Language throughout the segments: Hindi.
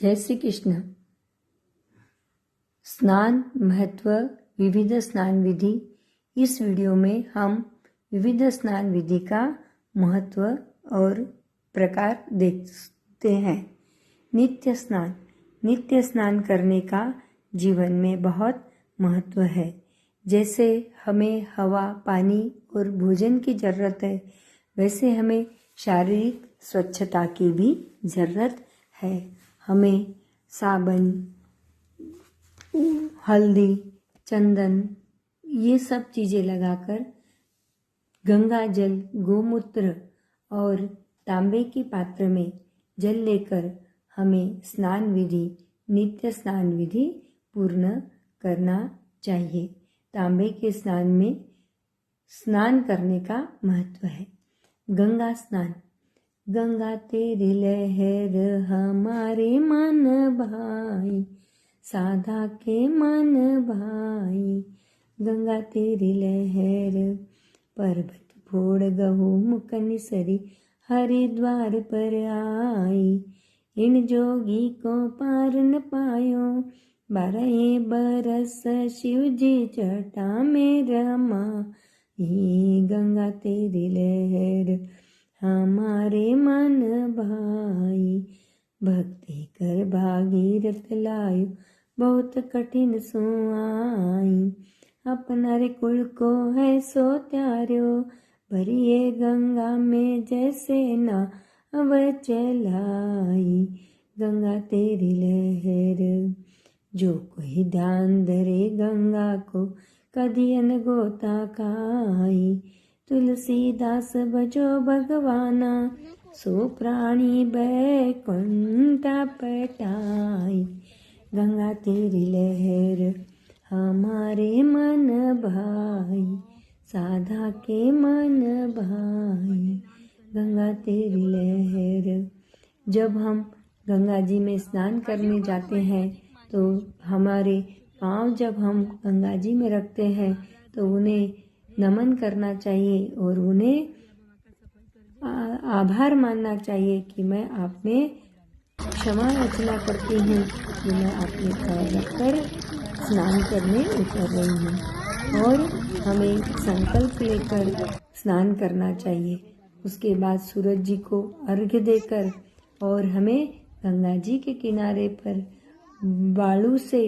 जय श्री कृष्ण। स्नान महत्व, विविध स्नान विधि। इस वीडियो में हम विविध स्नान विधि का महत्व और प्रकार देखते हैं। नित्य स्नान। नित्य स्नान करने का जीवन में बहुत महत्व है। जैसे हमें हवा, पानी और भोजन की जरूरत है, वैसे हमें शारीरिक स्वच्छता की भी जरूरत है। हमें साबुन, हल्दी, चंदन ये सब चीज़ें लगाकर गंगा जल, गोमूत्र और तांबे के पात्र में जल लेकर हमें स्नान विधि, नित्य स्नान विधि पूर्ण करना चाहिए। तांबे के स्नान में स्नान करने का महत्व है। गंगा स्नान। गंगा तेरी लहर हमारे मन भाई, साधा के मन भाई। गंगा तेरी लहर पर्वत फोड़ गहू मुकन सरी, हरिद्वार पर आई। इन जोगी को पार न पायो, 12 बरस शिव जी जटा में रमाई। गंगा तेरी लहर हमारे मन भाई, भक्ति कर भागीरथ लायो, बहुत कठिन सो आई। अपना रे कुल को है सो त्यार्यो, भरिए गंगा में जैसे नाव चलाई। गंगा तेरी लहर। जो कोई ध्यान धरे गंगा को, कदी अनगोता खाई। तुलसीदास भजो भगवाना, सो प्राणी बैकुंठ पटाई। गंगा तेरी लहर हमारे मन भाई, साधा के मन भाई। गंगा तेरी लहर। जब हम गंगा जी में स्नान करने जाते हैं तो हमारे पाँव जब हम गंगा जी में रखते हैं तो उन्हें नमन करना चाहिए और उन्हें आभार मानना चाहिए कि मैं आप में क्षमा याचना करती हूँ कि मैं आपने पैर रखकर स्नान करने उतर रही हूँ। और हमें संकल्प लेकर स्नान करना चाहिए। उसके बाद सूरज जी को अर्घ्य देकर और हमें गंगा जी के किनारे पर बालू से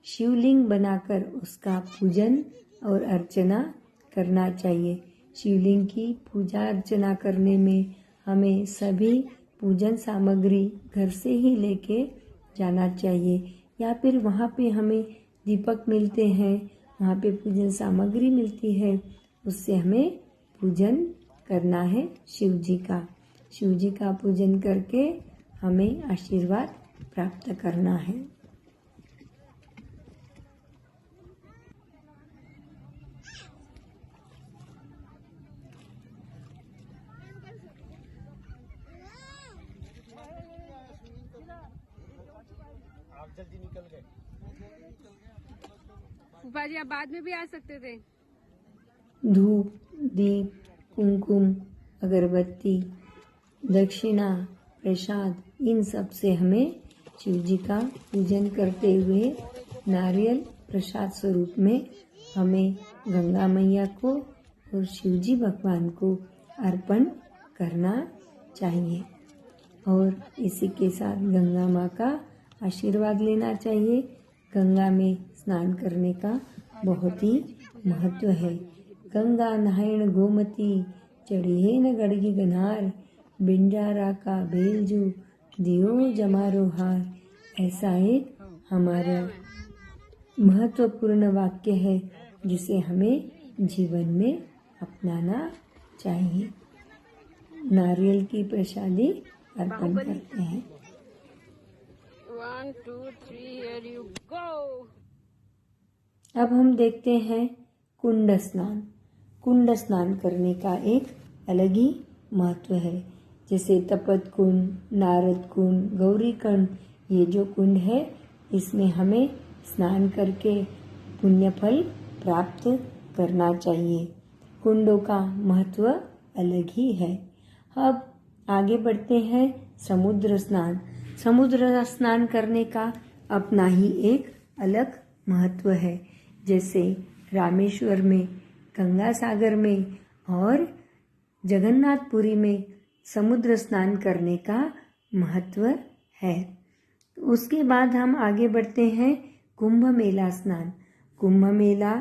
शिवलिंग बनाकर उसका पूजन और अर्चना करना चाहिए। शिवलिंग की पूजा अर्चना करने में हमें सभी पूजन सामग्री घर से ही लेके जाना चाहिए, या फिर वहाँ पे हमें दीपक मिलते हैं, वहाँ पे पूजन सामग्री मिलती है, उससे हमें पूजन करना है शिव जी का। शिव जी का पूजन करके हमें आशीर्वाद प्राप्त करना है। आप जल्दी निकल गए। फूफा जी आप बाद में भी आ सकते थे। धूप, दीप, कुमकुम, अगरबत्ती, दक्षिणा, प्रसाद, इन सब से हमें शिव जी का पूजन करते हुए नारियल प्रसाद स्वरूप में हमें गंगा मैया को और शिव जी भगवान को अर्पण करना चाहिए। और इसी के साथ गंगा माँ का आशीर्वाद लेना चाहिए। गंगा में स्नान करने का बहुत ही महत्व है। गंगा नहायण गोमती, चढ़ी है न गड़गी गनार, बिंडारा का बेलजू, दियो जमारो हार। ऐसा एक हमारा महत्वपूर्ण वाक्य है जिसे हमें जीवन में अपनाना चाहिए। नारियल की प्रसादी अर्पण करते हैं। 1 2 3 here you go। अब हम देखते हैं कुंड स्नान। कुंड स्नान करने का एक अलग ही महत्व है। जैसे तपत कुंड, नारद कुंड, गौरी कुंड, ये जो कुंड है इसमें हमें स्नान करके पुण्य फल प्राप्त करना चाहिए। कुंडों का महत्व अलग ही है। अब आगे बढ़ते हैं समुद्र स्नान। समुद्र स्नान करने का अपना ही एक अलग महत्व है। जैसे रामेश्वर में, गंगा सागर में और जगन्नाथपुरी में समुद्र स्नान करने का महत्व है। उसके बाद हम आगे बढ़ते हैं कुंभ मेला स्नान। कुंभ मेला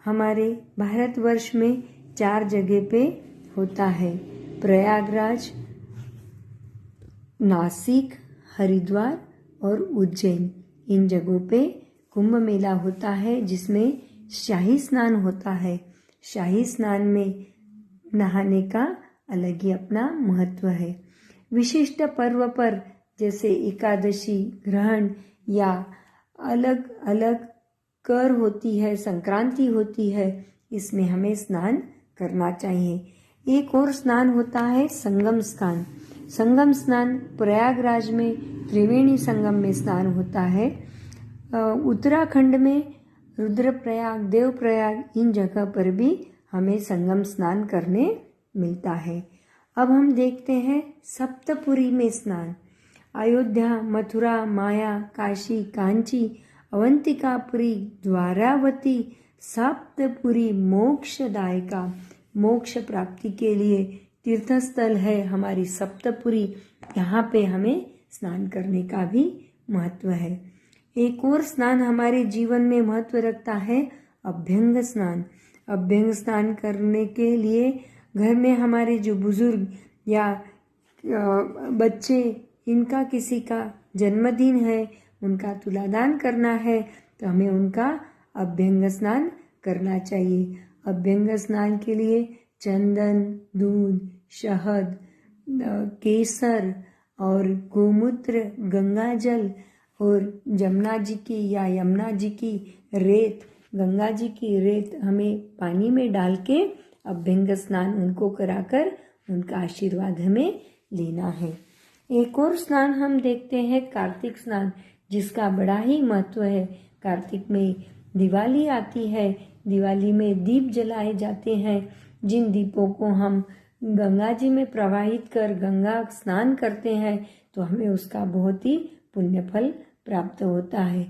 हमारे भारतवर्ष में 4 जगह पे होता है। प्रयागराज, नासिक, हरिद्वार और उज्जैन, इन जगहों पे कुंभ मेला होता है, जिसमें शाही स्नान होता है। शाही स्नान में नहाने का अलग ही अपना महत्व है। विशिष्ट पर्व पर जैसे एकादशी, ग्रहण या अलग अलग कर होती है, संक्रांति होती है, इसमें हमें स्नान करना चाहिए। एक और स्नान होता है संगम स्नान। संगम स्नान प्रयागराज में त्रिवेणी संगम में स्नान होता है। उत्तराखंड में रुद्रप्रयाग, देवप्रयाग, इन जगह पर भी हमें संगम स्नान करने मिलता है। अब हम देखते हैं सप्तपुरी में स्नान। अयोध्या, मथुरा, माया, काशी, कांची, अवंतिकापुरी, द्वारावती, सप्तपुरी मोक्षदायिका, मोक्ष प्राप्ति के लिए तीर्थस्थल है हमारी सप्तपुरी। यहाँ पे हमें स्नान करने का भी महत्व है। एक और स्नान हमारे जीवन में महत्व रखता है अभ्यंग स्नान। अभ्यंग स्नान करने के लिए घर में हमारे जो बुजुर्ग या बच्चे, इनका किसी का जन्मदिन है, उनका तुलादान करना है, तो हमें उनका अभ्यंग स्नान करना चाहिए। अभ्यंग स्नान के लिए चंदन, दूध, शहद, केसर और गोमूत्र, गंगा जल और जमुना जी की या यमुना जी की रेत, गंगा जी की रेत हमें पानी में डाल के अभ्यंग स्नान उनको कराकर उनका आशीर्वाद हमें लेना है। एक और स्नान हम देखते हैं कार्तिक स्नान, जिसका बड़ा ही महत्व है। कार्तिक में दिवाली आती है। दिवाली में दीप जलाए जाते हैं। जिन दीपों को हम गंगा जी में प्रवाहित कर गंगा स्नान करते हैं, तो हमें उसका बहुत ही पुण्य फल प्राप्त होता है।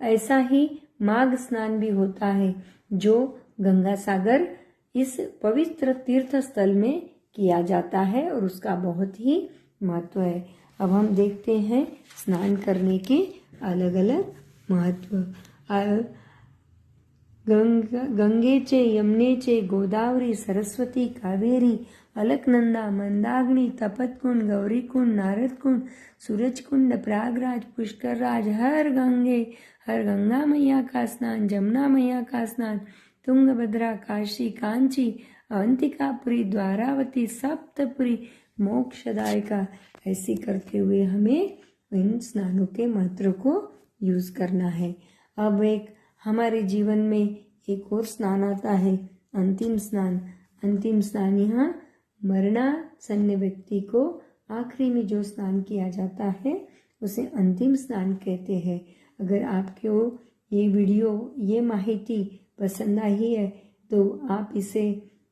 ऐसा ही माघ स्नान भी होता है, जो गंगा सागर इस पवित्र तीर्थ स्थल में किया जाता है और उसका बहुत ही महत्व है। अब हम देखते हैं स्नान करने के अलग अलग महत्व। गंगे चे, यमुने चे, गोदावरी, सरस्वती, कावेरी, अलकनंदा, मंदाग्नि, तपतकुंड, गौरीकुंड, नारदकुंड, सूरजकुंड, प्रयागराज, पुष्करराज, हर गंगा मैया का स्नान, जमुना मैया का स्नान, तुंगभद्रा, काशी, कांची, अवंतिकापुरी, द्वारावती, सप्तपुरी, मोक्षदायिका, ऐसी करते हुए हमें इन स्नानों के मंत्र को यूज करना है। अब एक हमारे जीवन में एक और स्नान आता है अंतिम स्नान। अंतिम स्नान यहाँ मरणासन्न व्यक्ति को आखिरी में जो स्नान किया जाता है उसे अंतिम स्नान कहते हैं। अगर आपको ये वीडियो, ये माहिती पसंद आई है तो आप इसे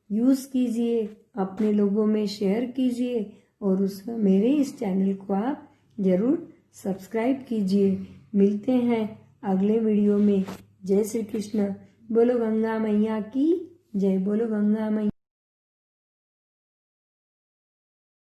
यूज़ कीजिए, अपने लोगों में शेयर कीजिए और मेरे इस चैनल को आप ज़रूर सब्सक्राइब कीजिए। मिलते हैं अगले वीडियो में। जय श्री कृष्ण। बोलो गंगा मैया की जय। बोलो गंगा मैया।